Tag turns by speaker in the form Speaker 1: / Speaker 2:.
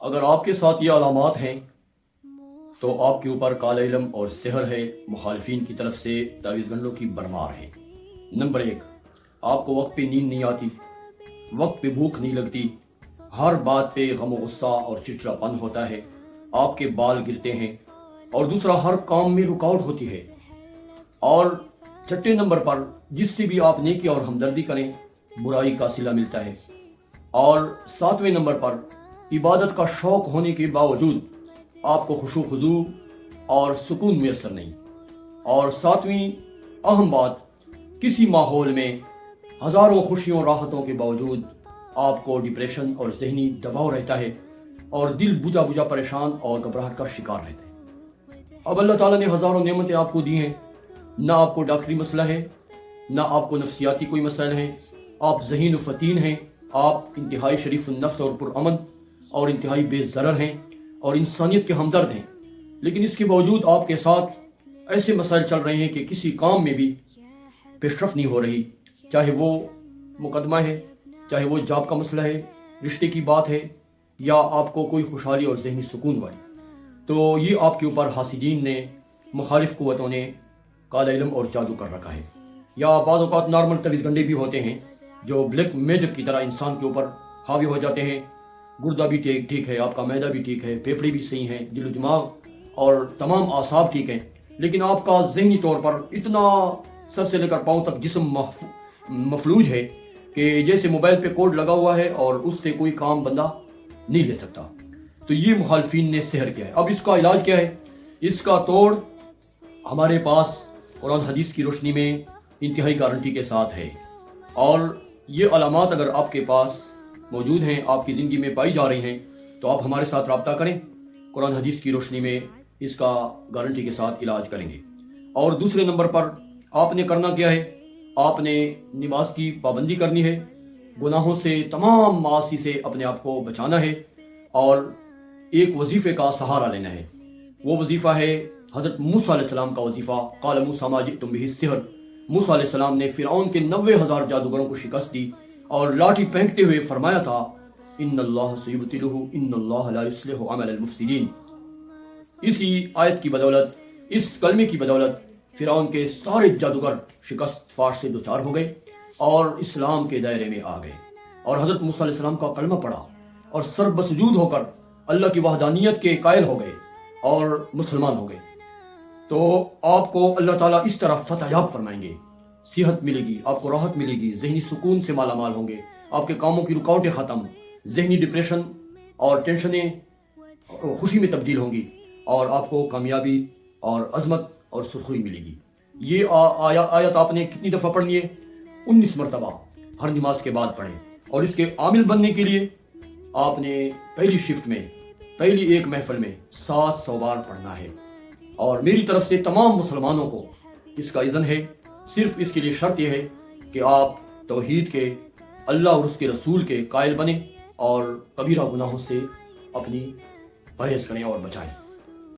Speaker 1: اگر آپ کے ساتھ یہ علامات ہیں تو آپ کے اوپر کالا علم اور سحر ہے، مخالفین کی طرف سے تعویذ گنڈوں کی برمار ہے۔ نمبر 1، آپ کو وقت پہ نیند نہیں آتی، وقت پہ بھوک نہیں لگتی، ہر بات پہ غم و غصہ اور چڑچڑا پن ہوتا ہے، آپ کے بال گرتے ہیں، اور دوسرا ہر کام میں رکاوٹ ہوتی ہے۔ اور چھٹے نمبر پر جس سے بھی آپ نیکی اور ہمدردی کریں برائی کا صلہ ملتا ہے۔ اور ساتویں نمبر پر عبادت کا شوق ہونے کے باوجود آپ کو خشوع و خضوع اور سکون میسر نہیں۔ اور ساتویں اہم بات، کسی ماحول میں ہزاروں خوشیوں راحتوں کے باوجود آپ کو ڈپریشن اور ذہنی دباؤ رہتا ہے، اور دل بجھا بجھا پریشان اور گھبراہٹ کا شکار رہتا ہے۔ اب اللہ تعالیٰ نے ہزاروں نعمتیں آپ کو دی ہیں، نہ آپ کو ڈاکٹری مسئلہ ہے، نہ آپ کو نفسیاتی کوئی مسائل ہیں، آپ ذہین و فتین ہیں، آپ انتہائی شریف النفس اور پرامن اور انتہائی بے ضرر ہیں اور انسانیت کے ہمدرد ہیں، لیکن اس کے باوجود آپ کے ساتھ ایسے مسائل چل رہے ہیں کہ کسی کام میں بھی پیش رفت نہیں ہو رہی، چاہے وہ مقدمہ ہے، چاہے وہ جاب کا مسئلہ ہے، رشتے کی بات ہے، یا آپ کو کوئی خوشحالی اور ذہنی سکون والی۔ تو یہ آپ کے اوپر حاسدین نے، مخالف قوتوں نے کالا علم اور جادو کر رکھا ہے۔ یا بعض اوقات نارمل تعویذ گنڈے بھی ہوتے ہیں جو بلیک میجک کی طرح انسان کے اوپر حاوی ہو جاتے ہیں۔ گردہ بھی ٹھیک ہے، آپ کا معدہ بھی ٹھیک ہے، پھیپھڑے بھی صحیح ہیں، دل و دماغ اور تمام اعصاب ٹھیک ہیں، لیکن آپ کا ذہنی طور پر اتنا سر سے لے کر پاؤں تک جسم مفلوج ہے کہ جیسے موبائل پہ کوڈ لگا ہوا ہے اور اس سے کوئی کام بندہ نہیں لے سکتا۔ تو یہ مخالفین نے سحر کیا ہے۔ اب اس کا علاج کیا ہے؟ اس کا توڑ ہمارے پاس قرآن حدیث کی روشنی میں انتہائی گارنٹی کے ساتھ ہے، اور یہ علامات اگر آپ کے پاس موجود ہیں، آپ کی زندگی میں پائی جا رہی ہیں، تو آپ ہمارے ساتھ رابطہ کریں، قرآن حدیث کی روشنی میں اس کا گارنٹی کے ساتھ علاج کریں گے۔ اور دوسرے نمبر پر آپ نے کرنا کیا ہے؟ آپ نے نماز کی پابندی کرنی ہے، گناہوں سے، تمام معاصی سے اپنے آپ کو بچانا ہے، اور ایک وظیفے کا سہارا لینا ہے۔ وہ وظیفہ ہے حضرت موسیٰ علیہ السلام کا وظیفہ، قال موسیٰ ما جئتم بہ السحر۔ موسیٰ علیہ السلام نے فرعون کے 90,000 جادوگروں کو شکست دی اور لاٹھی پھینکتے ہوئے فرمایا تھا، ان اللہ سیبطلہ ان اللہ لا یصلح عمل المفسدین۔ اسی آیت کی بدولت، اس کلمے کی بدولت فرعون کے سارے جادوگر شکست فاش سے دوچار ہو گئے اور اسلام کے دائرے میں آ گئے، اور حضرت موسیٰ علیہ السلام کا کلمہ پڑھا اور سر بسجود ہو کر اللہ کی وحدانیت کے قائل ہو گئے اور مسلمان ہو گئے۔ تو آپ کو اللہ تعالیٰ اس طرح فتح یاب فرمائیں گے، صحت ملے گی، آپ کو راحت ملے گی، ذہنی سکون سے مالا مال ہوں گے، آپ کے کاموں کی رکاوٹیں ختم، ذہنی ڈپریشن اور ٹینشنیں خوشی میں تبدیل ہوں گی، اور آپ کو کامیابی اور عظمت اور سرخروئی ملے گی۔ یہ آیت آپ نے کتنی دفعہ پڑھنی ہے؟ 19 مرتبہ ہر نماز کے بعد پڑھیں، اور اس کے عامل بننے کے لیے آپ نے پہلی شفٹ میں، پہلی ایک محفل میں 700 بار پڑھنا ہے۔ اور میری طرف سے تمام مسلمانوں کو اس کا اذن ہے، صرف اس کے لیے شرط یہ ہے کہ آپ توحید کے، اللہ اور اس کے رسول کے قائل بنیں اور کبیرہ گناہوں سے اپنی پرہیز کریں اور بچائیں۔